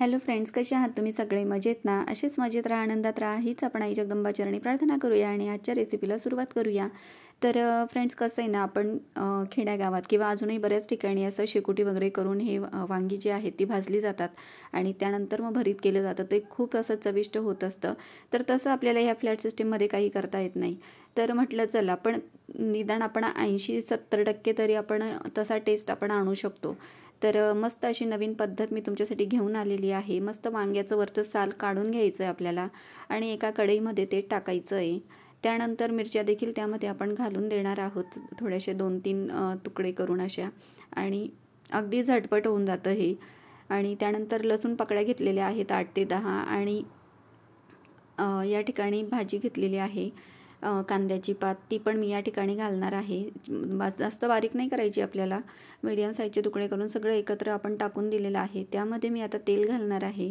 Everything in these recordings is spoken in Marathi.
हॅलो फ्रेंड्स, कसे आहात तुम्ही सगळे? मजेत ना? असेच मजेत राहा, आनंदात राहा हीच आपण आई जगदंबाचरणी प्रार्थना करूया आणि आजच्या रेसिपीला सुरुवात करूया. तर फ्रेंड्स, कसं आहे ना, आपण खेड्यागावात किंवा अजूनही बऱ्याच ठिकाणी असं शेकोटी वगैरे करून हे वांगी जी आहेत ती भाजली जातात आणि त्यानंतर मग भरीत केलं जातं. ते खूप असं चविष्ट होत असतं. तर तसं आपल्याला ह्या फ्लॅट सिस्टीममध्ये काही करता येत नाही. तर म्हटलं चला, पण निदान आपण 80-70% तरी आपण तसा टेस्ट आपण आणू शकतो. तर मस्त अशी नवीन पद्धत मी तुमच्यासाठी घेऊन आलेली आहे. मस्त वांग्याचं वरचं साल काढून घ्यायचं आहे आपल्याला आणि एका कढईमध्ये ते टाकायचं आहे. त्यानंतर मिरच्या देखील त्यामध्ये आपण घालून देणार आहोत, थोडेसे 2-3 तुकडे करून अशा, आणि अगदी झटपट होऊन जातं हे. आणि त्यानंतर लसूण पाकळ्या घेतलेल्या आहेत 8 ते 10, आणि या ठिकाणी भाजी घेतलेली आहे कांद्याची पात, ती पण मी या ठिकाणी घालणार आहे. जास्त बारीक नाही करायची आपल्याला, मीडियम साईजचे तुकडे करून सगळं एकत्र आपण टाकून दिलेलं आहे. त्यामध्ये मी आता तेल घालणार आहे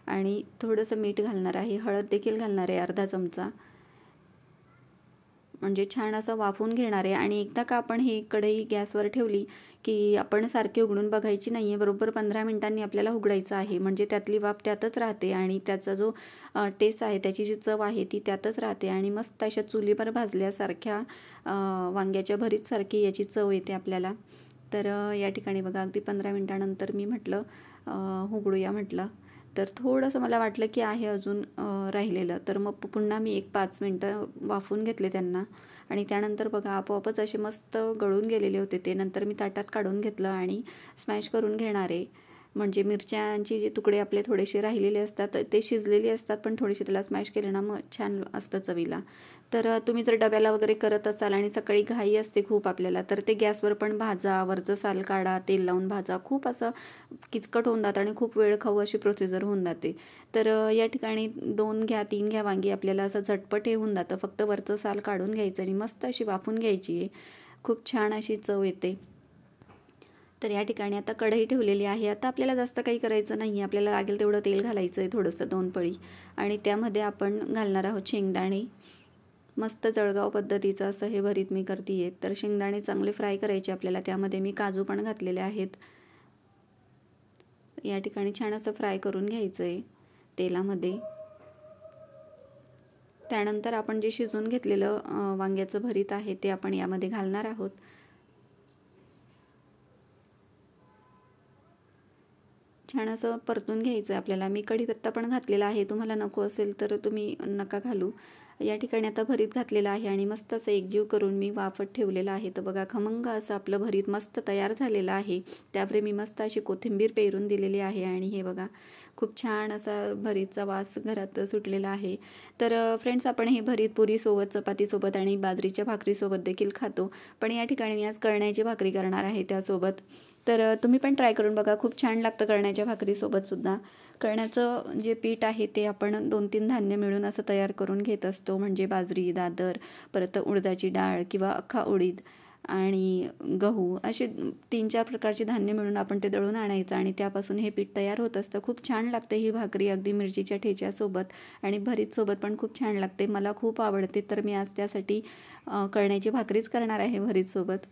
आणि थोडंसं मीठ घालणार आहे, हळद देखील घालणार आहे अर्धा चमचा, म्हणजे छान असं वाफवून घेणार आहे. आणि एकदा का आपण ही कढई गॅसवर ठेवली की आपण सारखी उघडून बघायची नाही आहे, बरोबर 15 मिनिटांनी आपल्याला उघडायचं आहे, म्हणजे त्यातली वाफ त्यातच राहते आणि त्याचा जो टेस्ट आहे, त्याची जी चव आहे ती त्यातच राहते आणि मस्त अशा चुलीवर भाजल्यासारख्या वांग्याच्या भरीतसारखी याची चव येते आपल्याला. तर या ठिकाणी बघा, अगदी 15 मिनिटानंतर मी म्हटलं उघडूया म्हटलं, तर थोडंसं मला वाटलं की आहे अजून राहिलेलं, तर मग पुन्हा मी 1-5 मिनटं वाफवून घेतले त्यांना. आणि त्यानंतर बघा, आपोआपच असे मस्त गळून गेलेले होते ते. नंतर मी ताटात काढून घेतलं आणि स्मॅश करून घेणार आहे. म्हणजे मिरच्यांचे जे तुकडे आपले थोडेसे राहिलेले असतात ते शिजलेले असतात, पण थोडेसे त्याला स्मॅश केले ना मग छान असतं चवीला. तर तुम्ही जर डब्याला वगैरे करत असाल आणि सकाळी घाई असते खूप आपल्याला, तर ते गॅसवर पण भाजा, वरचं साल काढा, तेल लावून भाजा. खूप असं किचकट होऊन जातं आणि खूप वेळ खाऊ अशी प्रोसिजर होऊन जाते. तर या ठिकाणी 2 घ्या 3 घ्या वांगी, आपल्याला असं झटपट हे होऊन जातं. फक्त वरचं साल काढून घ्यायचं आणि मस्त अशी वाफून घ्यायची आहे. खूप छान अशी चव येते. तर या ठिकाणी आता कढई ठेवलेली आहे. आता आपल्याला जास्त काही करायचं नाही आहे, आपल्याला लागेल तेवढं तेल घालायचं आहे, थोडंसं 2 पळी, आणि त्यामध्ये आपण घालणार आहोत शेंगदाणे. मस्त जळगाव पद्धतीचं असं हे भरीत मी करते आहे. तर शेंगदाणे चांगले फ्राय करायचे आपल्याला. त्यामध्ये मी काजू पण घातलेले आहेत. या ठिकाणी छान असं फ्राय करून घ्यायचं आहे तेलामध्ये. त्यानंतर आपण जे शिजवून घेतलेलं वांग्याचं भरीत आहे ते आपण यामध्ये घालणार आहोत. छान असं परतून घ्यायचं आहे आपल्याला. मी कढीपत्ता पण घातलेला आहे, तुम्हाला नको असेल तर तुम्ही नका घालू. या ठिकाणी आता भरीत घातलेलं आहे आणि मस्त असं एकजीव करून मी वाफत ठेवलेलं आहे. तर बघा, खमंग असं आपलं भरीत मस्त तयार झालेलं आहे. त्यावर मी मस्त अशी कोथिंबीर पेरून दिलेली आहे आणि हे बघा, खूप छान असा भरीतचा वास घरात सुटलेला आहे. तर फ्रेंड्स, आपण हे भरीत पुरीसोबत, चपातीसोबत आणि बाजरीच्या भाकरीसोबत देखील खातो, पण या ठिकाणी मी आज कळण्याची भाकरी करणार आहे त्यासोबत. तर तुम्ही पण ट्राय करून बघा, खूप छान लागतं कळण्याच्या भाकरीसोबतसुद्धा. कळण्याचं जे पीठ आहे ते आपण 2-3 धान्य मिळून असं तयार करून घेत असतो, म्हणजे बाजरी, दादर, परत उडदाची डाळ किंवा अख्खा उडीद आणि गहू, असे 3-4 प्रकारचे धान्य मिळून आपण ते दळून आणायचं आणि त्यापासून हे पीठ तयार होत असतं. खूप छान लागते ही भाकरी, अगदी मिरचीच्या ठेच्यासोबत आणि भरीतसोबत पण खूप छान लागते. मला खूप आवडते, तर मी आज त्यासाठी कळण्याची भाकरीच करणार आहे भरीतसोबत.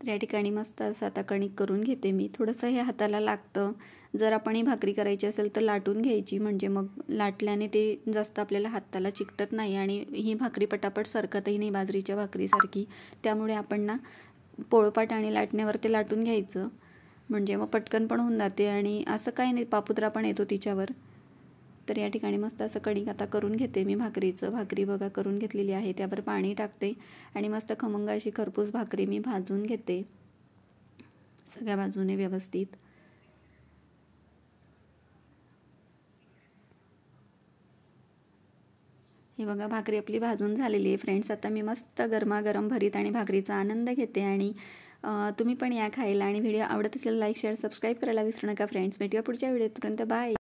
तर या ठिकाणी मस्त असं आता कणिक करून घेते मी. थोडंसं हे हाताला लागतं. जर आपण ही भाकरी करायची असेल तर लाटून घ्यायची, म्हणजे मग लाटल्याने ते जास्त आपल्याला हाताला चिकटत नाही आणि ही भाकरी पटापट सरकतही नाही बाजरीच्या भाकरीसारखी. त्यामुळे आपण ना पोळपाट आणि लाटण्यावर ते लाटून घ्यायचं, म्हणजे मग पटकन पण होऊन जाते आणि असं काही नाही, पापुद्रा पण येतो तिच्यावर. तर या ठिकाणी मस्त असं कणिक आता करून घेते मी भाकरीचं. भाकरी बघा करून घेतलेली आहे, त्यावर पाणी टाकते आणि मस्त खमंग अशी खरपूस भाकरी मी भाजून घेते सगळ्या बाजूने व्यवस्थित. हे बघा, भाकरी आपली भाजून झालेली आहे फ्रेंड्स. आता मी मस्त गरमागरम भरीत आणि भाकरीचा आनंद घेते आणि तुम्ही पण या खायला. आणि व्हिडिओ आवडत असेल लाईक, शेअर, सबस्क्राईब करायला विसरू नका फ्रेंड्स. भेटूया पुढच्या व्हिडिओपर्यंत. बाय.